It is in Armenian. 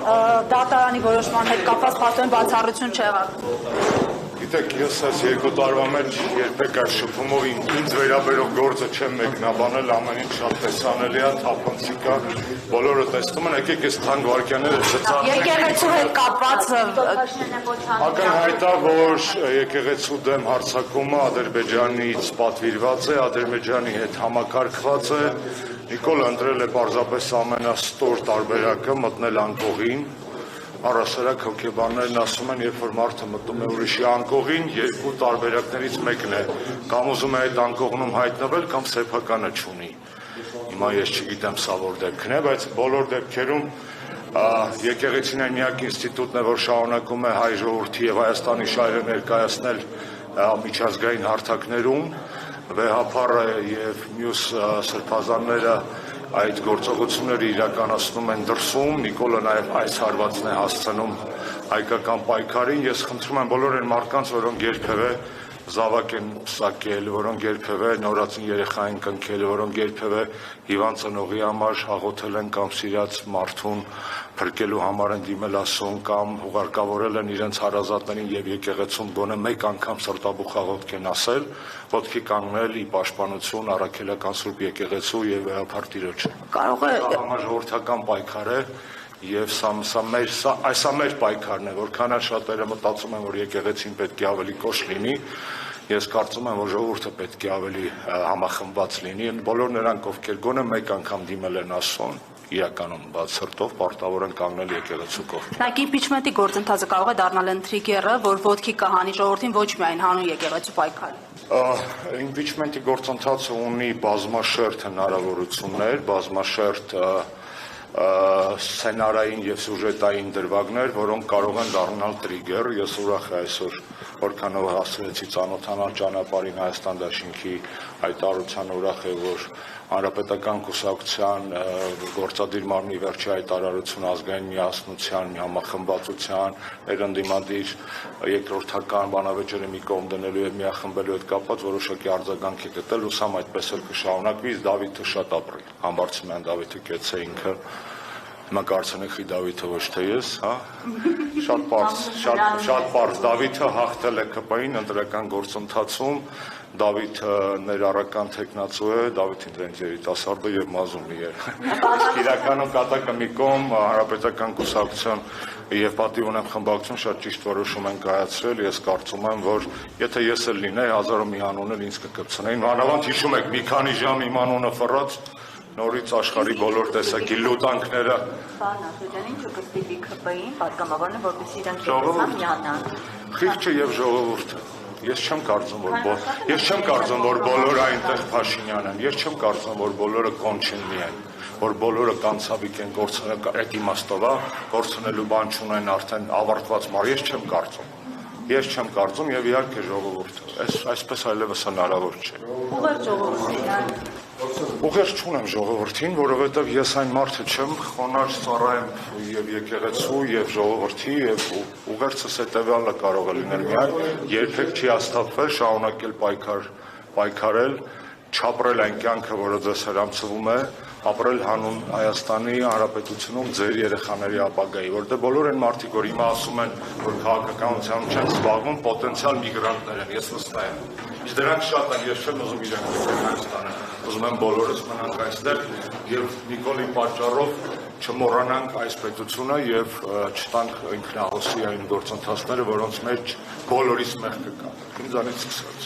դատարանի որոշման հետ կապված փաստորեն բացառություն չեղավ։ Գիտեք, ես այս 2 տարվա մեջ երբեք այս շփումով ինձ վերաբերող գործը չեմ մեկնաբանել, ամեն ինչ շատ տեսանելի է, թափանցիկ է, բոլորը տեսնում են, եկեք այս թանկ վայրկյանները ցծած։ Եկեղեցու հետ կապված ակնհայտ է, որ եկեղեցու դեմ հարձակումը Ադրբեջանից պատվիրված է, Ադրբեջանի հետ համակարգված է, Նիկոլը ընտրել է պարզապես ամենաստոր տարբերակը մտնել անկողին, առասարակ հոգեբաններն ասում են, երբ որ մարդը մտնում է ուրիշի անկողին, 2 տարբերակներից մեկն է, կամ ուզում է այդ անկողնում հայտնվել, կամ սեփականը չունի։ Հիմա ես չգիտեմ սա որ դեպքն է, բայց բոլոր դեպքերում եկեղեցին այն միակ ինստիտուտն է, որ շարունակում է հայ ժողովրդի եւ Հայաստանի շահերը ներկայացնել միջազգային հարթակներում, վեհապարը եւ մյուս սրբազանները այդ գործողությունները իրականացնում են դրսում, Նիկոլը նաև այս հարվածն է հասցնում հայկական պայքարին, ես խնդրում եմ բոլոր այն մարդկանց, որոնք երբևէ զավակ են պսակել, որոնք երբևէ նորածին երեխա են կնքել, որոնք երբևէ հիվանդ ծնողի համար աղոթել են կամ սիրած մարդուն փրկելու համար են դիմել ասում կամ ուղարկավորել են իրենց հարազատներին եւ եկեղեցում գոնե մեկ անգամ սրտաբուխ աղոթք են ասել, ոտքի կանգնել ի պաշտպանություն առաքելական Սուրբ եկեղեցու եւ վեհապար Տիրոջը։ Կարող է համաժողովրդական պայքար է եւ սա մեր պայքարն է, որքան շատերը մտածում են, որ եկեղեցին պետք է ավելի կոշ լինի, ես կարծում եմ, որ ժողովուրդը պետք է ավելի համախմբված լինի, բոլոր նրանք, ովքեր գոնե մեկ անգամ դիմել են ասոն, իրականում բաց սրտով պարտավոր են կանգնել եկեղեցու կողքին։ Նայեք, իմպիչմենտի գործընթացը կարող է դառնալ այն թրիգերը, որ ոտքի կհանի ժողովրդին ոչ միայն հանուն եկեղեցու պայքարի։ Իմպիչմենտի գործընթացը ունի բազմաշերտ հնարավորություններ, բազմաշերտ սցենարային եւ սյուժետային դրվագներ, որոնք կարող են դառնալ տրիգեր։ Ես ուրախ եմ այսօր, որքանով հասցրեցի ծանոթանալ ճանապարհին Հայաստան դաշինքի հայտարարության, ուրախ եմ, որ Հանրապետական կուսակցության գործադիր մարմնի վերջի հայտարարությունը ազգային միասնության, համախմբվածության, ներընդդիմադիր երկրորդական բանավեճերի մի կողմ դնելու եւ միախմբելու հետ կապված որոշակի արձագանք է գտել, ուսամ այդպես էլ կշարունակվի, իսկ Դավիթը շատ ապրել։ Համբարձումյան Դավիթը կեցե ինքը Հիմա կարծենք խի Դավիթը ոչ թե ես, հա։ Շատ պարզ Դավիթը հաղթել է ԿՊ-ին ընտրական գործընթացում, Դավիթը ներառական տեխնացու է, Դավիթին դրանց երիտասարդը եւ մազումի է։ Իրականում կատակը մի կողմ Հանրապետական կուսակցության եւ պատիվ ունեմ խմբակցություն շատ ճիշտ որոշում են կայացրել, ես կարծում եմ, որ եթե ես էլ լինեի 1000-ը մի անուն էլ ինձ կկպցնեին, մանավանդ հիշում եք մի քանի ժամ իմ անունը ֆռած նորից աշխարհի բոլոր տեսակի լուտանքները։ Պարոն Աշոտյան, ինչու կստիպի ԿՊ-ին պատգամավորն, որպեսզի իրենք միանան։ Խիղճը եւ ժողովուրդը։ Ես չեմ կարծում, որ բոլորը այնտեղ Փաշինյան են։ Ես չեմ կարծում, որ բոլորը կոնչենլի են, որ բոլորը կանցավիկ են գործել այդ իմաստով, գործունելու բան չունեն արդեն ավարտված մար։ Ես չեմ կարծում եւ իհարկե ժողովուրդը։ Այսպես այլևս հնարավոր չէ։ Ուղղակի ժողովրդին Ուղերձ չունեմ ժողովրդին, որովհետև ես այն մարդը չեմ, խոնարհ ծառայեմ եւ եկեղեցու եւ ժողովրդի եւ ուղերձս հետեւյալը կարող է լինել միայն երբեք չի հաստատվել, շարունակել պայքարել, չապրել այն կյանքը, որը ձեզ հրամցվում է, ապրել հանուն Հայաստանի Հանրապետությունում ձեր երեխաների ապագայի, որտեղ բոլոր այն մարդիկ, որ հիմա ասում են, որ քաղաքականությամբ չեն զբաղվում, պոտենցիալ միգրանտներ են, ես վստահ եմ։ Իսկ դրանք շատ են, ես չեմ ուզում իրենք Հայաստանը, ուզում եմ բոլորս մնանք այստեղ եւ Նիկոլի պատճառով չմոռանանք այս պետությունը եւ չտանք ինքնահոսի այն գործընթացները, որոնց մեջ բոլորիս մեղքը կա։ Ինձանից սկսած։